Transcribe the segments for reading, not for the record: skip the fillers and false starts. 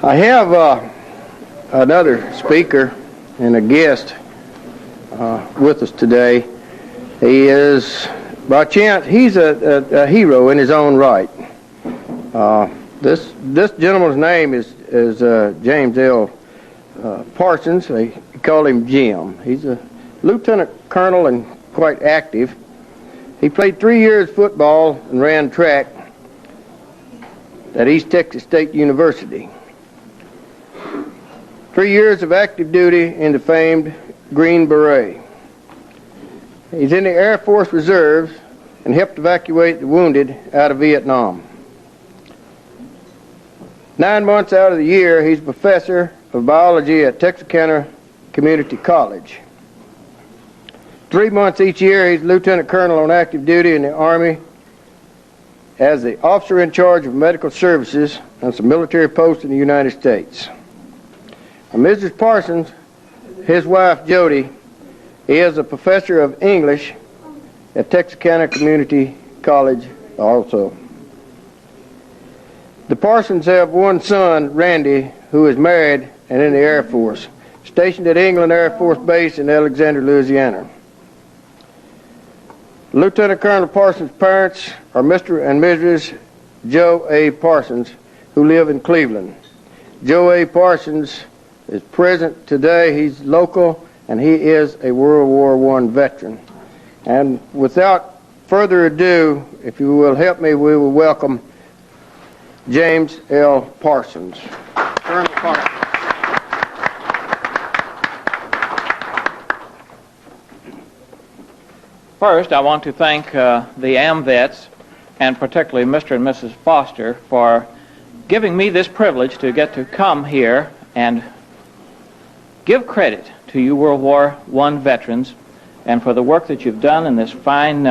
I have another speaker and a guest with us today. He is, by chance, he's a hero in his own right. This gentleman's name is James L. Parsons. They call him Jim. He's a lieutenant colonel and quite active. He played 3 years football and ran track at East Texas State University. 3 years of active duty in the famed Green Beret. He's in the Air Force Reserves and helped evacuate the wounded out of Vietnam. 9 months out of the year, he's professor of biology at Texarkana Community College. 3 months each year, he's lieutenant colonel on active duty in the Army as the officer in charge of medical services on some military posts in the United States. Mrs. Parsons, his wife Jody, is a professor of English at Texarkana Community College also. The Parsons have one son, Randy, who is married and in the Air Force, stationed at England Air Force Base in Alexander, Louisiana. Lieutenant Colonel Parsons' parents are Mr. and Mrs. Joe A. Parsons, who live in Cleveland. Joe A. Parsons is present today. He's local, and he is a World War I veteran. And without further ado, if you will help me, we will welcome James L. Parsons. Colonel Parsons. First, I want to thank the AMVETs, and particularly Mr. and Mrs. Foster, for giving me this privilege to get to come here and give credit to you World War I veterans and for the work that you've done and this fine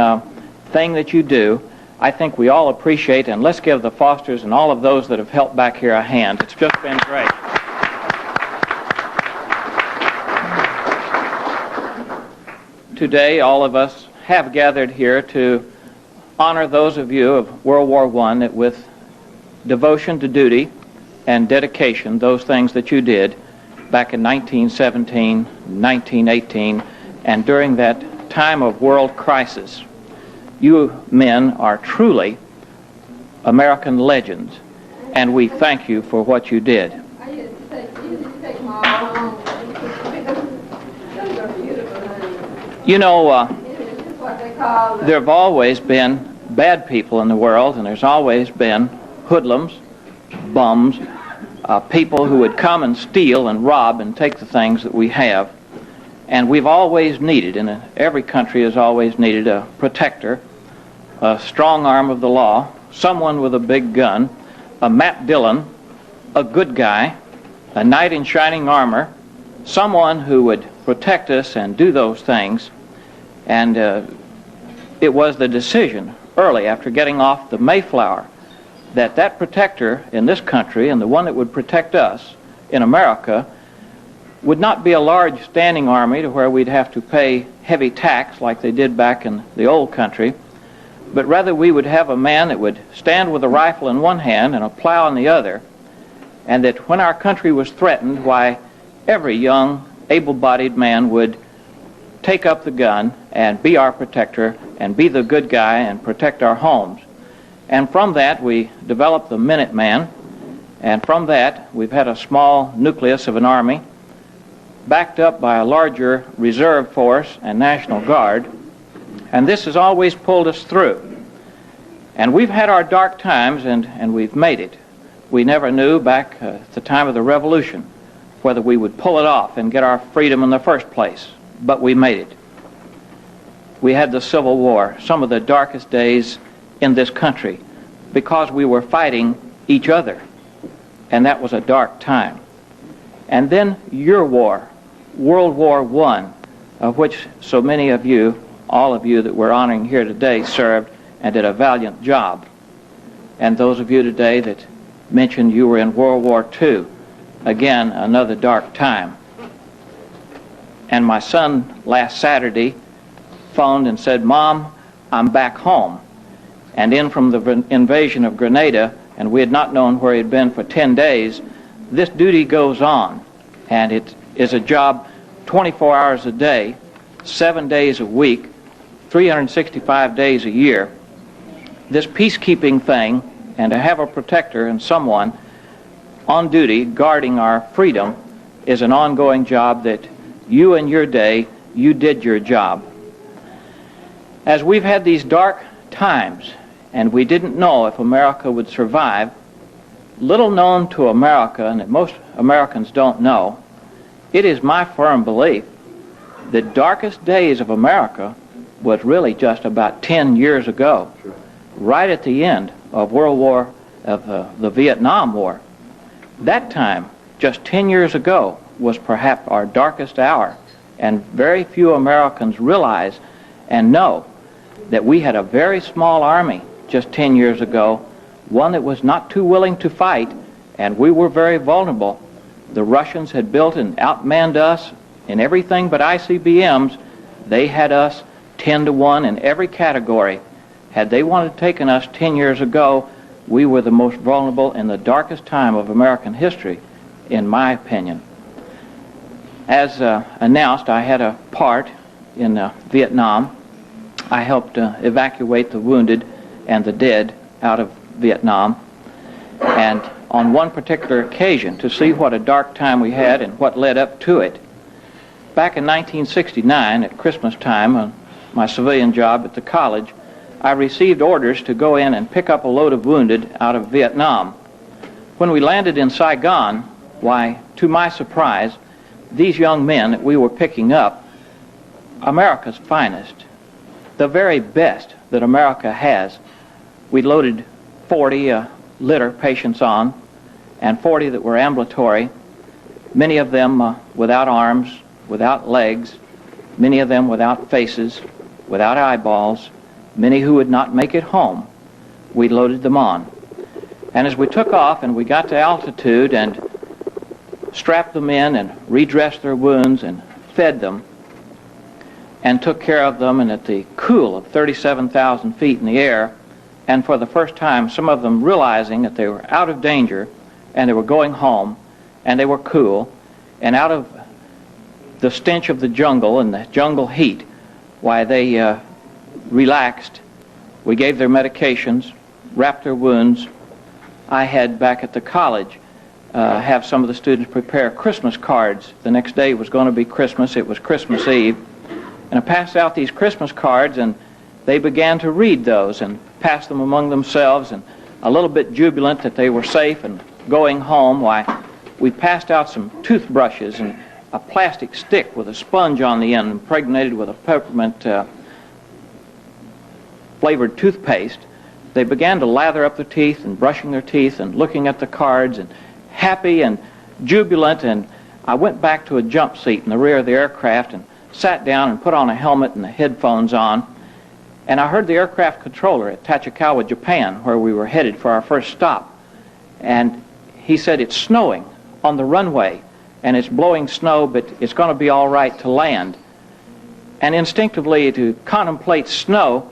thing that you do. I think we all appreciate, and let's give the Fosters and all of those that have helped back here a hand. It's just been great. Today, all of us have gathered here to honor those of you of World War I that with devotion to duty and dedication, those things that you did back in 1917, 1918, and during that time of world crisis. You men are truly American legends, and we thank you for what you did. You know, there have always been bad people in the world, and there's always been hoodlums, bums, people who would come and steal and rob and take the things that we have. And we've always needed, and every country has always needed, a protector, a strong arm of the law, someone with a big gun, a Matt Dillon, a good guy, a knight in shining armor, someone who would protect us and do those things. And it was the decision early after getting off the Mayflower that that protector in this country and the one that would protect us in America would not be a large standing army to where we'd have to pay heavy tax like they did back in the old country, but rather we would have a man that would stand with a rifle in one hand and a plow in the other, and that when our country was threatened, why, every young, able-bodied man would take up the gun and be our protector and be the good guy and protect our homes. And from that, we developed the Minuteman, and from that, we've had a small nucleus of an army backed up by a larger reserve force and National Guard, and this has always pulled us through. And we've had our dark times, and we've made it. We never knew back at the time of the Revolution whether we would pull it off and get our freedom in the first place, but we made it. We had the Civil War, some of the darkest days in this country, because we were fighting each other, and that was a dark time. And then your war, World War I, of which so many of you, all of you that we're honoring here today, served and did a valiant job. And those of you today that mentioned you were in World War II, again, another dark time. And my son last Saturday phoned and said, "Mom, I'm back home." And in from the invasion of Grenada, and we had not known where he had been for 10 days, this duty goes on, and it is a job 24 hours a day, 7 days a week, 365 days a year. This peacekeeping thing, and to have a protector and someone on duty guarding our freedom, is an ongoing job that you in your day, you did your job. As we've had these dark times, and we didn't know if America would survive, little known to America, and that most Americans don't know, it is my firm belief the darkest days of America was really just about 10 years ago, right at the end of the Vietnam War. That time, just 10 years ago, was perhaps our darkest hour, and very few Americans realize and know that we had a very small army just 10 years ago, one that was not too willing to fight, and we were very vulnerable. The Russians had built and outmanned us in everything but ICBMs. They had us 10 to 1 in every category. Had they wanted to taken us 10 years ago, we were the most vulnerable in the darkest time of American history, in my opinion. As announced, I had a part in Vietnam. I helped evacuate the wounded and the dead out of Vietnam. And on one particular occasion, to see what a dark time we had and what led up to it, back in 1969 at Christmas time on my civilian job at the college, I received orders to go in and pick up a load of wounded out of Vietnam. When we landed in Saigon, why, to my surprise, these young men that we were picking up, America's finest, the very best that America has. We loaded 40 litter patients on, and 40 that were ambulatory, many of them without arms, without legs, many of them without faces, without eyeballs, many who would not make it home. We loaded them on. And as we took off and we got to altitude and strapped them in and redressed their wounds and fed them and took care of them, and at the cool of 37,000 feet in the air, and for the first time some of them realizing that they were out of danger and they were going home and they were cool, and out of the stench of the jungle and the jungle heat, why they relaxed. We gave their medications, wrapped their wounds. I had back at the college have some of the students prepare Christmas cards. The next day was going to be Christmas. It was Christmas Eve. And I passed out these Christmas cards, and they began to read those and pass them among themselves, and a little bit jubilant that they were safe and going home. Why, we passed out some toothbrushes and a plastic stick with a sponge on the end impregnated with a peppermint flavored toothpaste. They began to lather up their teeth and brushing their teeth and looking at the cards and happy and jubilant. And I went back to a jump seat in the rear of the aircraft and sat down and put on a helmet and the headphones on. And I heard the aircraft controller at Tachikawa, Japan, where we were headed for our first stop. And he said, "It's snowing on the runway, and it's blowing snow, but it's going to be all right to land." And instinctively, to contemplate snow,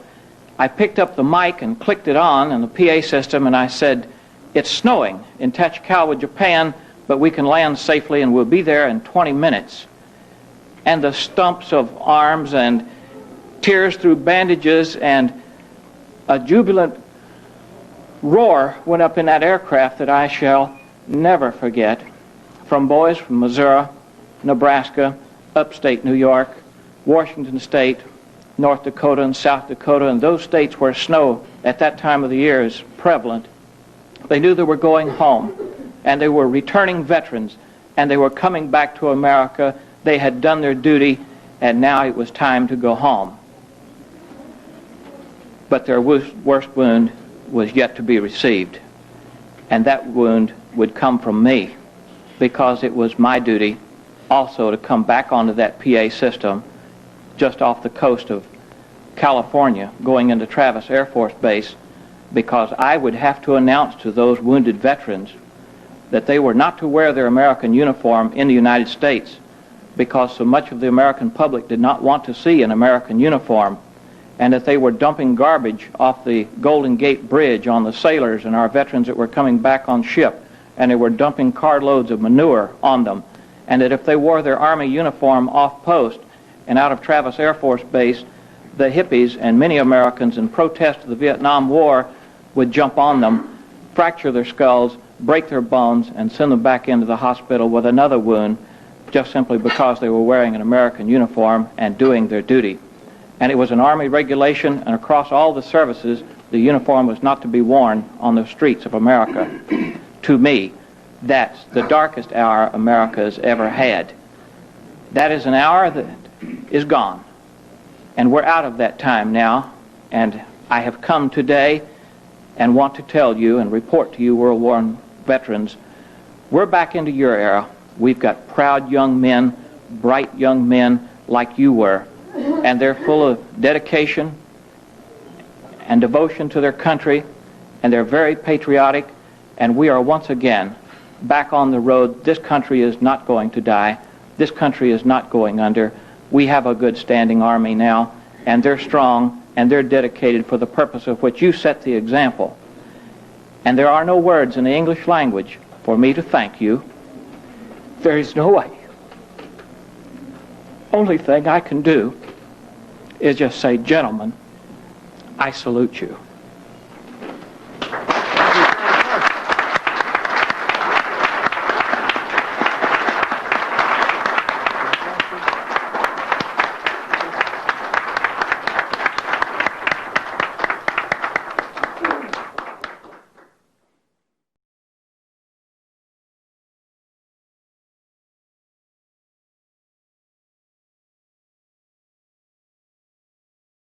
I picked up the mic and clicked it on the PA system, and I said, "It's snowing in Tachikawa, Japan, but we can land safely and we'll be there in 20 minutes. And the stumps of arms and tears through bandages and a jubilant roar went up in that aircraft that I shall never forget, from boys from Missouri, Nebraska, upstate New York, Washington State, North Dakota, and South Dakota, and those states where snow at that time of the year is prevalent. They knew they were going home, and they were returning veterans, and they were coming back to America. They had done their duty, and now it was time to go home. But their worst wound was yet to be received, and that wound would come from me, because it was my duty also to come back onto that PA system just off the coast of California, going into Travis Air Force Base, because I would have to announce to those wounded veterans that they were not to wear their American uniform in the United States, because so much of the American public did not want to see an American uniform, and that they were dumping garbage off the Golden Gate Bridge on the sailors and our veterans that were coming back on ship, and they were dumping carloads of manure on them, and that if they wore their Army uniform off post and out of Travis Air Force Base, the hippies and many Americans in protest of the Vietnam War would jump on them, fracture their skulls, break their bones, and send them back into the hospital with another wound, just simply because they were wearing an American uniform and doing their duty. And it was an Army regulation, and across all the services, the uniform was not to be worn on the streets of America. To me, that's the darkest hour America has ever had. That is an hour that is gone. And we're out of that time now, and I have come today and want to tell you and report to you, World War veterans, we're back into your era. We've got proud young men, bright young men like you were, and they're full of dedication and devotion to their country, and they're very patriotic, and we are once again back on the road. This country is not going to die. This country is not going under. We have a good standing Army now, and they're strong, and they're dedicated for the purpose of which you set the example. And there are no words in the English language for me to thank you. There is no way. Only thing I can do is just say, gentlemen, I salute you.